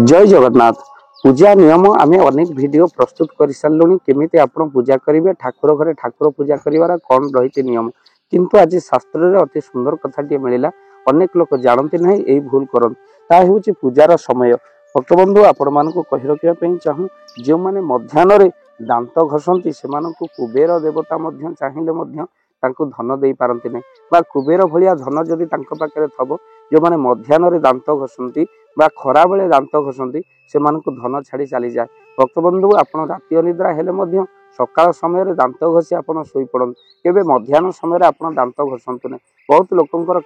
जय जगन्नाथ। पूजा नियम आम अनेक वीडियो प्रस्तुत कर सारे केमी आप पूजा करेंगे ठाकुर घरे ठाकुर पूजा कर कौन रही नियम किंतु आज शास्त्र में अति सुंदर कथाटे मिलला अनेक लोक जानते ना यही भूल करते पूजार समय भक्त बंधु आपण मान कही रखापी चाहूँ जो मैंने मध्याह्न दांत घसती से कुबेर देवता चाहिए धन दे पारती नहीं बा कुबेर भाया धन जदि पाखे थब जो मैंने मध्याह्न दांत घसती खरा बेले दांत घसती से धन छाड़ी चली जाए। भक्त बंधु आप राति अनिद्रा हेले सकाल समय दांत घसी आप शोई पड़त केवे मध्याह्न समय आप दांत घसतु नहीं। बहुत लोकंर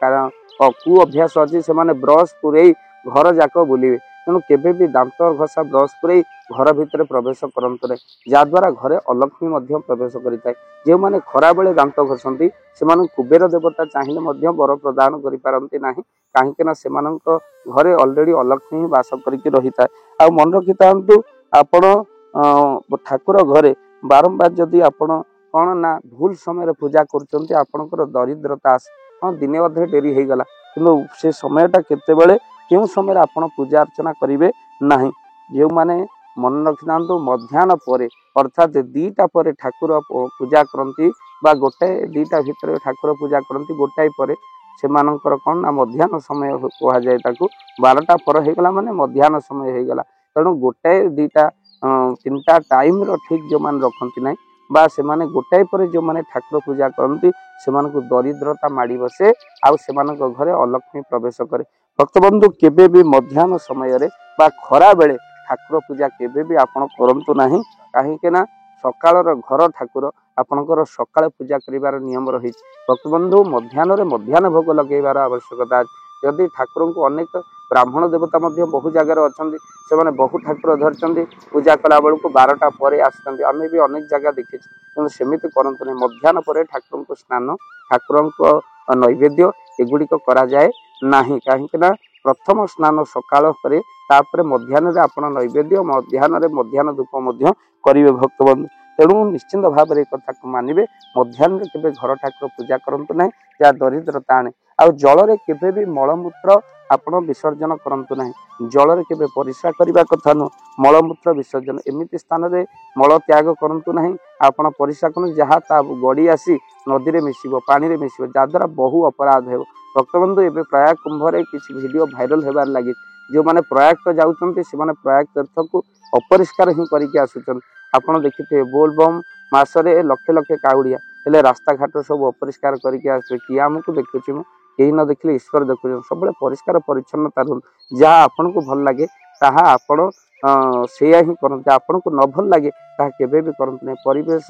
कु अभ्यास अच्छी से ब्रश पुरे घर जाक बुलिवे तेणु केवे भी दांत घसा ब्रश पुरे घर भितर प्रवेश करतु नहीं जहाद्वारा घरे अलक्ष्मी प्रवेश करें। जो मैंने खरा बेले दांत घसती से कुबेर देवता चाहिए वर प्रदान करपारती ना कहीं से घरे अलरेडी अलक्ष्मी बास करके रही था। आ मन रखी था आपण ठाकुर घरे बारंबार जदि आपण कौन ना भूल समय पूजा कर दरिद्रता आस हाँ दिने अधे डेरी हो गला कि से समयटा केतेबेले क्यों समय आप पूजा अर्चना करेंगे ना जो मैंने मन रखी था मध्याह्न पर अर्थात दीटा पर ठाकुर पूजा करती गोटाए दीटा भितर ठाकुर पूजा करती गोटाए पर से कौन ना मध्याह्न समय कह जाए 12टा पर होगला माने मध्याह्न समय होगला तेणु गोटाए दीटा तीनटा टाइम ठीक जो मैंने रखती ना बा से गोटाए पर जो मैंने ठाकुर पूजा करती से दरिद्रता माड़ी बसे आउ से घरे अलक्ष्मी प्रवेश करे। भक्त बंधु केबे भी मध्याह्न समय बा खरा बेले ठाकुर पूजा केबे भी आपण करंतु नाही कहीं ना सकाल घर ठाकुर आपणकर सकाल पूजा करिवार नियम रही। भक्त बंधु मध्याह्न भोग लगेबार आवश्यकता जदि ठाकुर को अनेक ब्राह्मण देवता बहु जगार अच्छा से बहु ठाकुर धरती पूजा कला बेलू 12टा पर आसते आम भी अनेक जगह देखी कि सेमती करंतु नहीं मध्याह्न पर ठाकुर को स्नान ठाकुर नैवेद्य एगुड़िक करा जाए नाही कहीं प्रथम स्नान सकाल पर मध्याह्न आप नैवेद्य मध्याह्न धूप करेंगे। भक्त बंधु तेणु निश्चिंत भाव में कथा को मानवे मध्याह्न के घर ठाकुर पूजा करंतु ना जहाँ दरिद्रता आने आ जल केवे भी मलमूत्र आपण विसर्जन करंतु ना जल केवे परिस्रा करने कथा नुह मलमूत्र विसर्जन एमती स्थान में मल त्याग करंतु ना आपण परिस्रा कर जहाँ गड़ी आसी नदी में मिसिब पानी में मिसिब जहाद्वारा बहु अपराध हो। भक्त बंधु एवं प्रयाग कुंभ किसी वीडियो भाइराल होबार लगी जो मैंने प्रयाग तो जाऊँच से प्रयाग तीर्थ को अपरिष्कार ही करके आसुचन आपड़ देखिए बोलबम मसरे लक्ष लक्ष काउड़िया हेले रास्ता घाट सब अपरिष्कार करके आसे किए आमको देखुची कहीं न देखिले ईश्वर देखुचे सब परिष्कार परिच्छन्नता रुहन जहाँ आपन को भल लगे ताहा आपण से ही करते आपन को न भल लगे ताहा केबे भी करते नहीं। परिवेश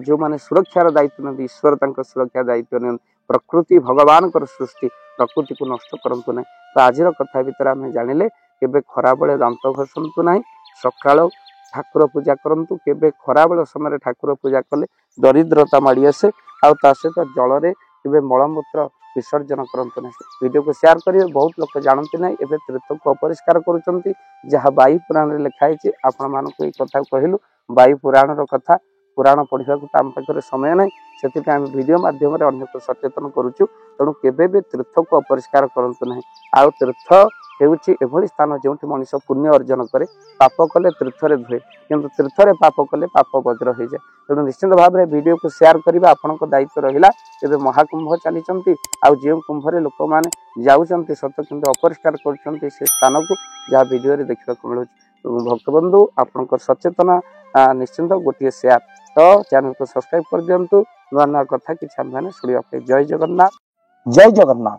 जो मैंने सुरक्षार दायित्व नहीं ईश्वर सुरक्षा दायित्व नहीं प्रकृति भगवान सृष्टि प्रकृति को नष्ट करंतु नहीं। तो आज कथा भितर आम जानिले केबे खरा बेले दांत घसंतु नहीं सकाळ ठाकुर पूजा करंतु केबे खरा बेल समय ठाकुर पूजा कले दरिद्रता माड़ी आसे आ सहित जल केबे मलमूत्र विसर्जन करंतु नहीं। वीडियो को शेयर करेंगे बहुत लोग जानते ना एवं तीर्थ को अपरिष्कार करुँच जहाँ वायु पुराण में लिखाई आपण मानक ये कथा कहलु वायु पुराण कथा पुराण पढ़ा तो आम पाखे समय ना से आम वीडियो मध्यम अन्य को सचेतन करुचु तेणु केबे भी तीर्थ को अपरिष्कार करंतु नहीं। आउ तीर्थ हेउछि एभली स्थान जो मनीष पुण्य अर्जन करे पाप कले तीर्थरे धुए किंतु तीर्थरे पाप कले पाप वज्र हो जाए। तेणु निश्चित भाव में वीडियो को शेयर करने आपण दायित्व रहा एवं महाकुंभ चली जो कुंभ लोक मैंने जाऊँच सत किंतु अपरिष्कार कर स्थान को जहाँ वीडियो देखा मिलूँ। भक्त बंधु आपण सचेतना निश्चिंत गोटे शेयर तो चैनल को सब्सक्राइब कर दिंतु नुआ नुआ कथा कि शुणा। जय जगन्नाथ जय जगन्नाथ।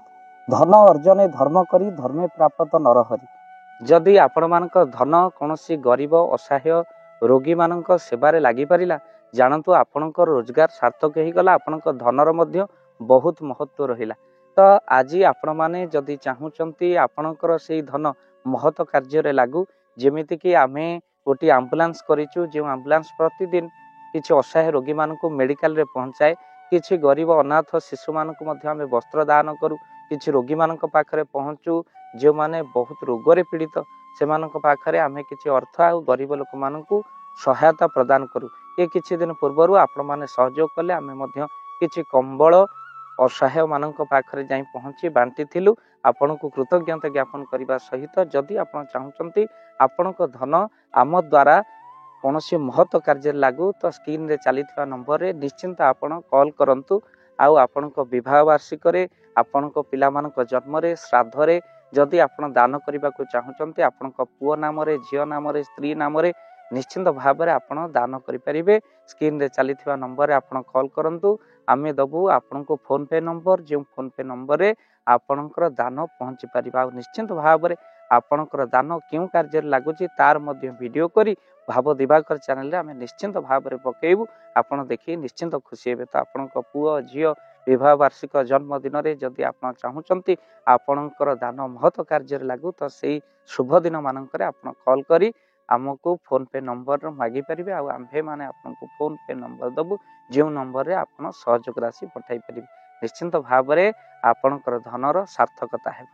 धन अर्जने धर्म करी धर्मे प्राप्त नरहरि जदि आपण मानक धन कौन गरीब असहाय रोगी मानक सेवारे लगी पारिला जानतु आपणक रोजगार सार्थक हो गला आपणक धनर मध्य बहुत महत्व रहिला। तो आज आपण माने जदि चाहूचंती आपणकर से धन महत कार्य लागू जेमिति कि आमे गोटे आम्बुलांस करिचु जो आम्बुलांस प्रतिदिन किछि असहाय रोगी मानक मेडिकल रे पहुंचाए किछि गरीब अनाथ शिशु मानक मध्य आमे वस्त्र दान करू किछि रोगी मानक पाखरे पहुंचू जो माने बहुत रोगरे पीड़ित से पाखरे आमे किछि अर्थ आ गरीब लोक मानकू सहायता प्रदान करू। ये किछि दिन पूर्व आपण माने सहयोग कले आमे मध्य किछि कंबल असहाय मानक पाखरे जाई पहुंची बांटी आपनको कृतज्ञता ज्ञापन करने सहित जदि आप चाहते आपण धन आम द्वारा कौन महत्व कार्य लागू तो स्क्रीन रे चली नंबर रे निश्चिंत आपण कॉल करंतु आउ आपण विवाह वार्षिक आपण पिला जन्म श्राद्ध रे जदि आपण दान करने को चाहते आपण पुओ नाम झील नाम स्त्री नाम निश्चिंत भाव में आपण दान करें स्क्रीन रे चली नंबर आपण कॉल करंतु आमे दबु आपण को फोन पे नंबर जो फोन पे नंबर रे आपणकर दान पहुँची पार निश्चिंत भाव में आपणकर दान क्यों कार्य लगुच तार वीडियो करी भाव दिवाकर चैनल रे आमे निश्चिंत भाव में पकेबू आपण देखी निश्चिंत खुशी हे तो आपण पुओ झील विवाह वार्षिक जन्मदिन में जदि आप चाहते आपणकर दान महत्व कार्य लागू तो से शुभ दिन मानक आप कॉल करी आमको फोन पे नंबर मागी पारे आम्भे मैंने आपको फोन पे नंबर दबु जो नंबर रे आप सहयोग राशि पठाई पारे निश्चिंत भाव में आपणकर धनर सार्थकता है।